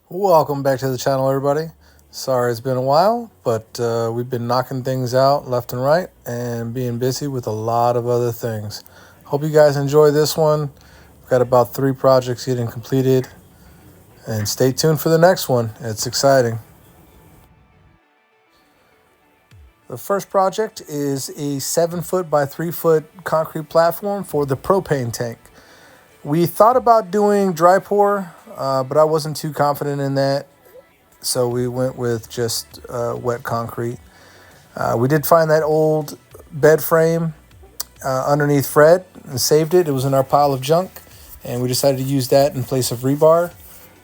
Welcome back to the channel, everybody. Sorry it's been a while, but we've been knocking things out left and right and being busy with a lot of other things. Hope you guys enjoy this one. We've got about 3 projects getting completed, and stay tuned for the next one. It's exciting. The first project is a 7-foot by 3-foot concrete platform for the propane tank. We thought about doing dry pour, but I wasn't too confident in that, so we went with just wet concrete. We did find that old bed frame underneath Fred and saved it. It was in our pile of junk, and we decided to use that in place of rebar.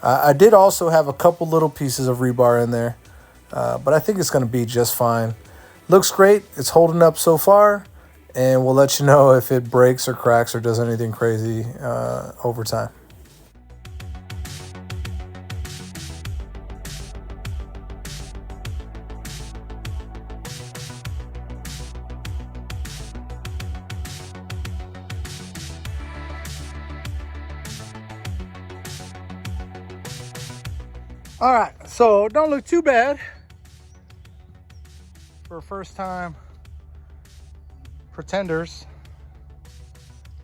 I did also have a couple little pieces of rebar in there, but I think it's going to be just fine. Looks great. It's holding up so far, and we'll let you know if it breaks or cracks or does anything crazy over time. All right, so don't look too bad for first time pretenders.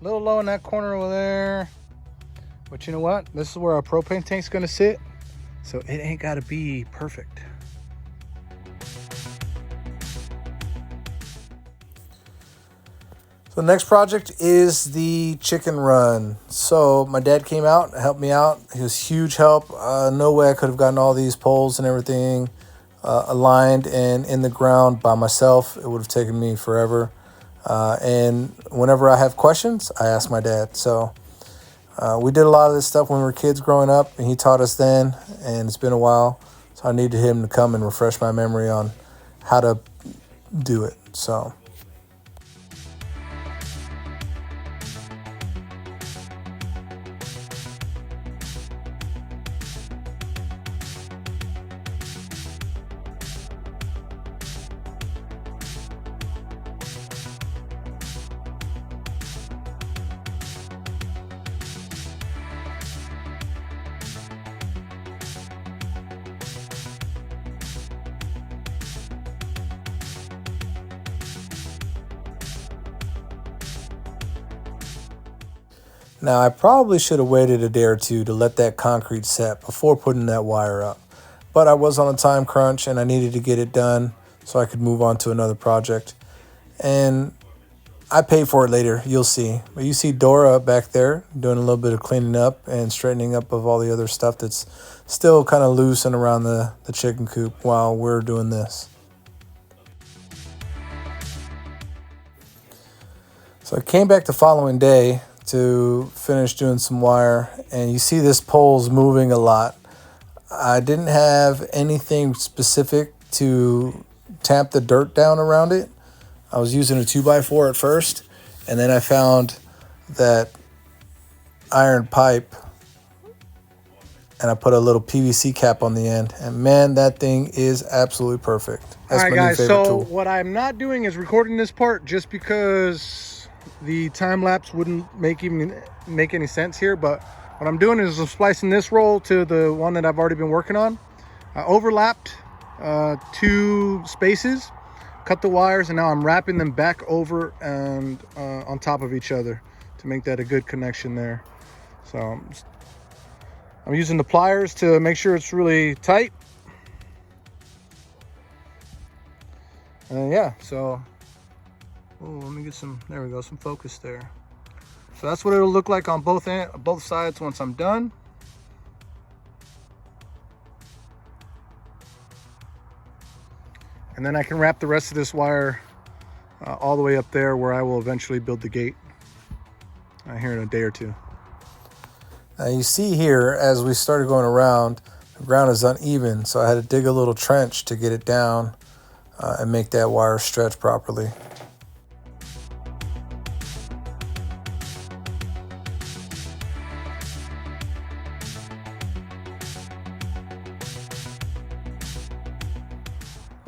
A little low in that corner over there, but you know what? This is where our propane tank's gonna sit, so it ain't gotta be perfect. So the next project is the chicken run. So my dad came out and helped me out. He was huge help. No way I could have gotten all these poles and everything aligned and in the ground by myself. It would have taken me forever. And whenever I have questions, I ask my dad. So we did a lot of this stuff when we were kids growing up, and he taught us then, and it's been a while. So I needed him to come and refresh my memory on how to do it. So now, I probably should have waited a day or two to let that concrete set before putting that wire up. But I was on a time crunch and I needed to get it done so I could move on to another project. And I pay for it later, you'll see. But you see Dora back there doing a little bit of cleaning up and straightening up of all the other stuff that's still kind of loose and around the chicken coop while we're doing this. So I came back the following day to finish doing some wire, and you see this pole's moving a lot. I didn't have anything specific to tamp the dirt down around it. I was using a 2x4 at first, and then I found that iron pipe, and I put a little PVC cap on the end, and man, that thing is absolutely perfect. That's all right, my new guys, favorite so tool. what I'm not doing is recording this part just because the time lapse wouldn't make any sense here. But what I'm doing is I'm splicing this roll to the one that I've already been working on. I overlapped 2 spaces, cut the wires, and now I'm wrapping them back over and on top of each other to make that a good connection there. So I'm using the pliers to make sure it's really tight. Yeah, so let me get some, there we go, some focus there. So that's what it'll look like on both sides once I'm done. And then I can wrap the rest of this wire all the way up there where I will eventually build the gate here in a day or two. Now you see here, as we started going around, the ground is uneven, so I had to dig a little trench to get it down and make that wire stretch properly.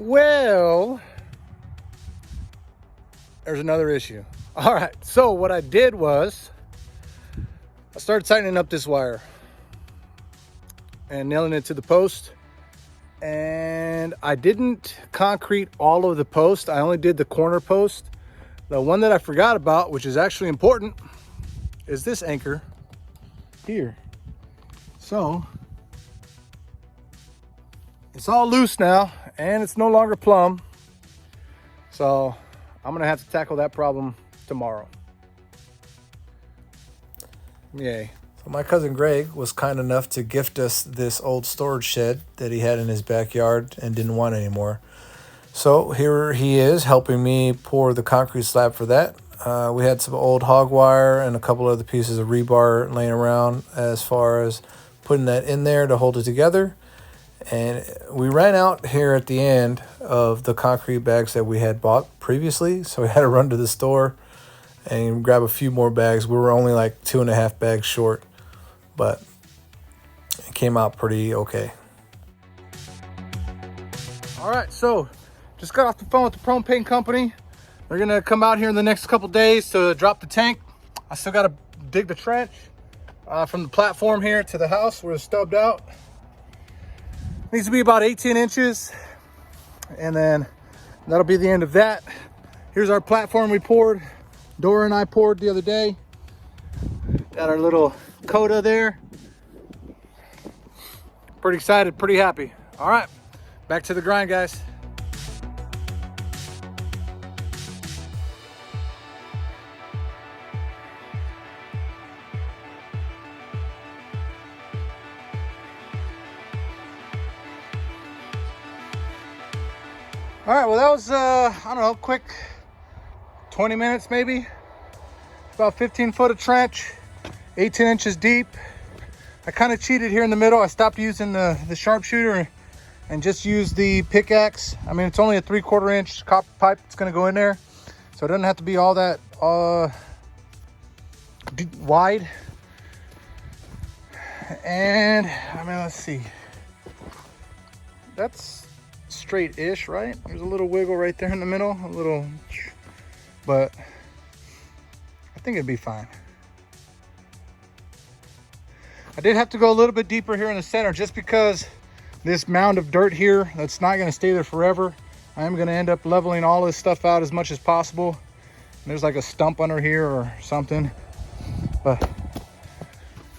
Well, there's another issue. All right, so what I did was I started tightening up this wire. and nailing it to the post. And I didn't concrete all of the post. I only did the corner post. The one that I forgot about, which is actually important, is this anchor here. So it's all loose now and it's no longer plumb. So I'm gonna have to tackle that problem tomorrow. Yay. So my cousin Greg was kind enough to gift us this old storage shed that he had in his backyard and didn't want anymore. So here he is helping me pour the concrete slab for that. We had some old hog wire and a couple other pieces of rebar laying around as far as putting that in there to hold it together. And we ran out here at the end of the concrete bags that we had bought previously. So we had to run to the store and grab a few more bags. We were only like 2.5 bags short, but it came out pretty okay. All right, so just got off the phone with the propane company. They're gonna come out here in the next couple days to drop the tank. I still gotta dig the trench from the platform here to the house where it's stubbed out. Needs to be about 18 inches. And then that'll be the end of that. Here's our platform we poured. Dora and I poured the other day. Got our little coda there. Pretty excited, pretty happy. All right, back to the grind, guys. All right, well, that was, I don't know, quick 20 minutes maybe. About 15 foot of trench, 18 inches deep. I kind of cheated here in the middle. I stopped using the sharpshooter and just used the pickaxe. I mean, it's only a 3/4 inch copper pipe that's gonna go in there. So it doesn't have to be all that wide. And, I mean, let's see. That's straight-ish, right? There's a little wiggle right there in the middle, a little, but I think it'd be fine. I did have to go a little bit deeper here in the center just because this mound of dirt here, that's not gonna stay there forever. I am gonna end up leveling all this stuff out as much as possible. There's like a stump under here or something, but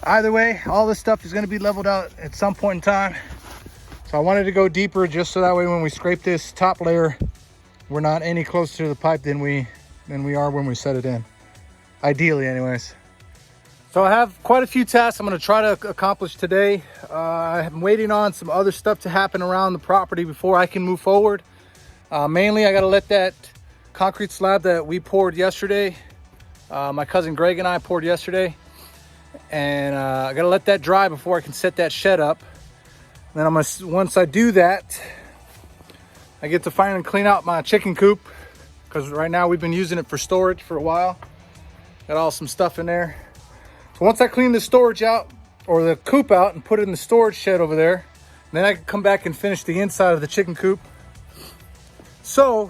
either way, all this stuff is gonna be leveled out at some point in time. So I wanted to go deeper just so that way when we scrape this top layer, we're not any closer to the pipe than we are when we set it in. Ideally, anyways. So I have quite a few tasks I'm gonna try to accomplish today. I'm waiting on some other stuff to happen around the property before I can move forward. Mainly, I gotta let that concrete slab that we poured yesterday, my cousin Greg and I poured yesterday, and I gotta let that dry before I can set that shed up. Then once I do that, I get to finally clean out my chicken coop, because right now we've been using it for storage for a while. Got all some stuff in there. So once I clean the storage out, or the coop out, and put it in the storage shed over there, then I can come back and finish the inside of the chicken coop. So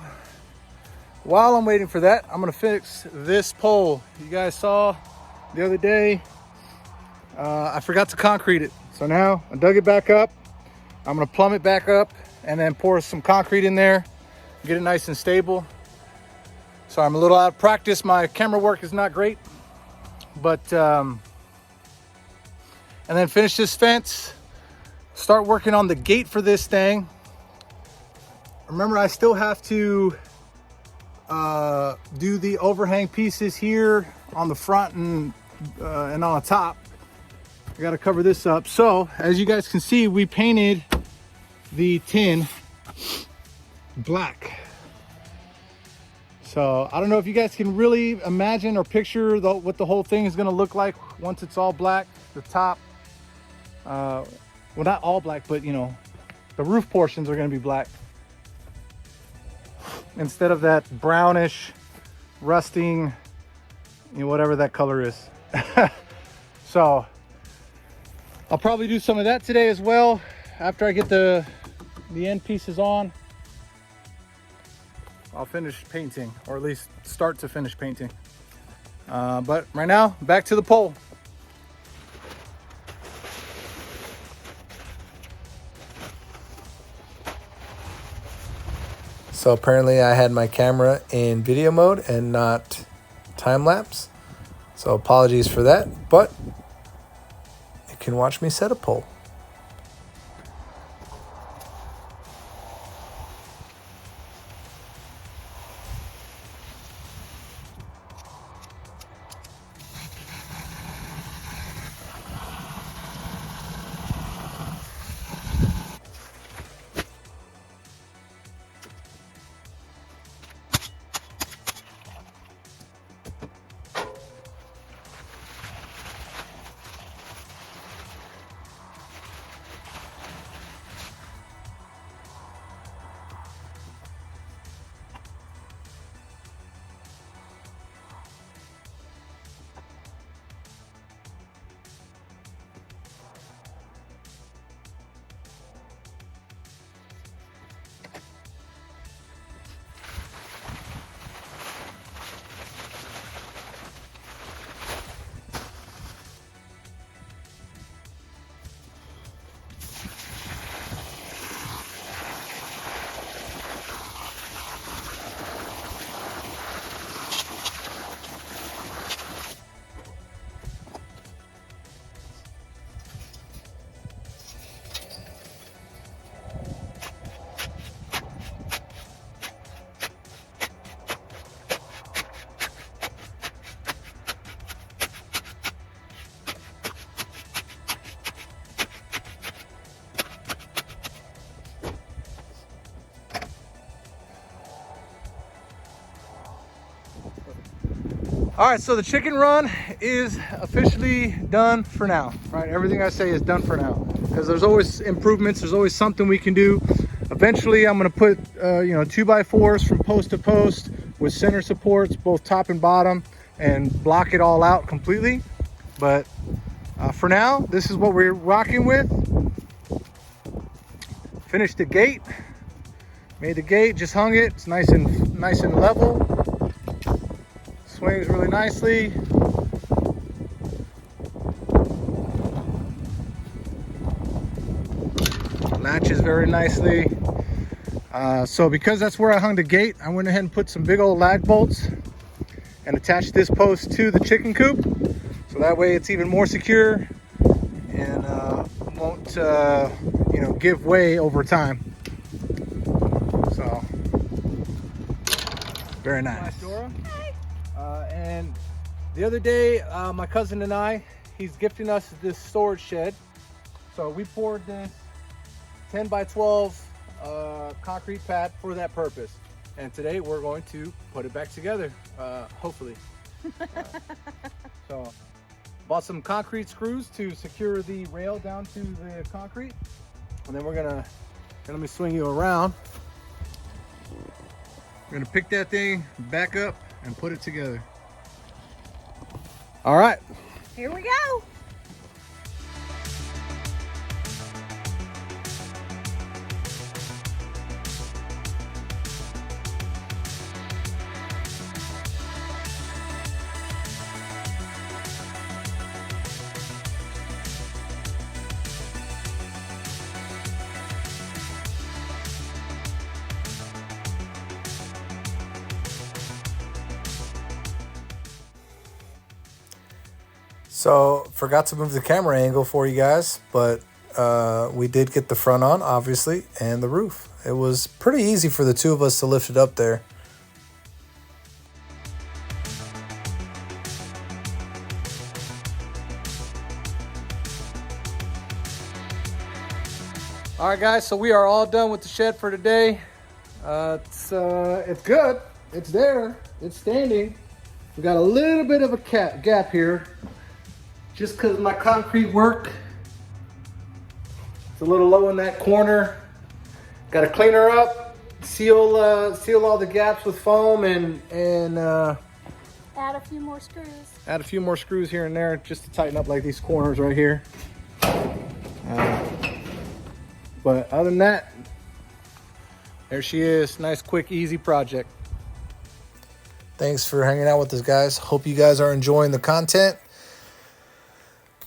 while I'm waiting for that, I'm gonna fix this pole. You guys saw the other day, I forgot to concrete it. So now I dug it back up. I'm gonna plumb it back up and then pour some concrete in there, get it nice and stable. So I'm a little out of practice. My camera work is not great, but, and then finish this fence, start working on the gate for this thing. Remember, I still have to do the overhang pieces here on the front and on the top. I got to cover this up. So as you guys can see, we painted the tin black. So I don't know if you guys can really imagine or picture what the whole thing is going to look like once it's all black. The top, well, not all black, but you know, the roof portions are going to be black instead of that brownish, rusting, you know, whatever that color is. So I'll probably do some of that today as well after I get the end pieces on. I'll finish painting, or at least start to finish painting. But right now, back to the pole. So apparently I had my camera in video mode and not time lapse. So apologies for that, but you can watch me set a pole. All right, so the chicken run is officially done for now, right? Everything I say is done for now, because there's always improvements. There's always something we can do. Eventually, I'm gonna put, 2x4s from post to post with center supports, both top and bottom, and block it all out completely. But for now, this is what we're rocking with. Finished the gate, made the gate, just hung it. It's nice and level. Swings really nicely. Latches very nicely. So because that's where I hung the gate, I went ahead and put some big old lag bolts and attached this post to the chicken coop. So that way it's even more secure and won't give way over time. So very nice. And the other day, my cousin and I, he's gifting us this storage shed. So we poured this 10 by 12 concrete pad for that purpose. And today we're going to put it back together, hopefully. So bought some concrete screws to secure the rail down to the concrete. And then let me swing you around. We're gonna pick that thing back up and put it together. All right. Here we go. So forgot to move the camera angle for you guys, but we did get the front on, obviously, and the roof. It was pretty easy for the two of us to lift it up there. All right, guys, so we are all done with the shed for today. It's good. It's there. It's standing. We got a little bit of a gap here, just because my concrete work, it's a little low in that corner. Got to clean her up, seal all the gaps with foam, and Add a few more screws. add a few more screws here and there just to tighten up like these corners right here. But other than that, there she is. Nice, quick, easy project. Thanks for hanging out with us, guys. Hope you guys are enjoying the content.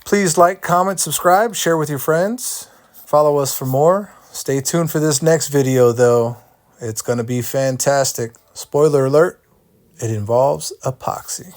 Please like, comment, subscribe, share with your friends. Follow us for more. Stay tuned for this next video, though. It's going to be fantastic. Spoiler alert, it involves epoxy.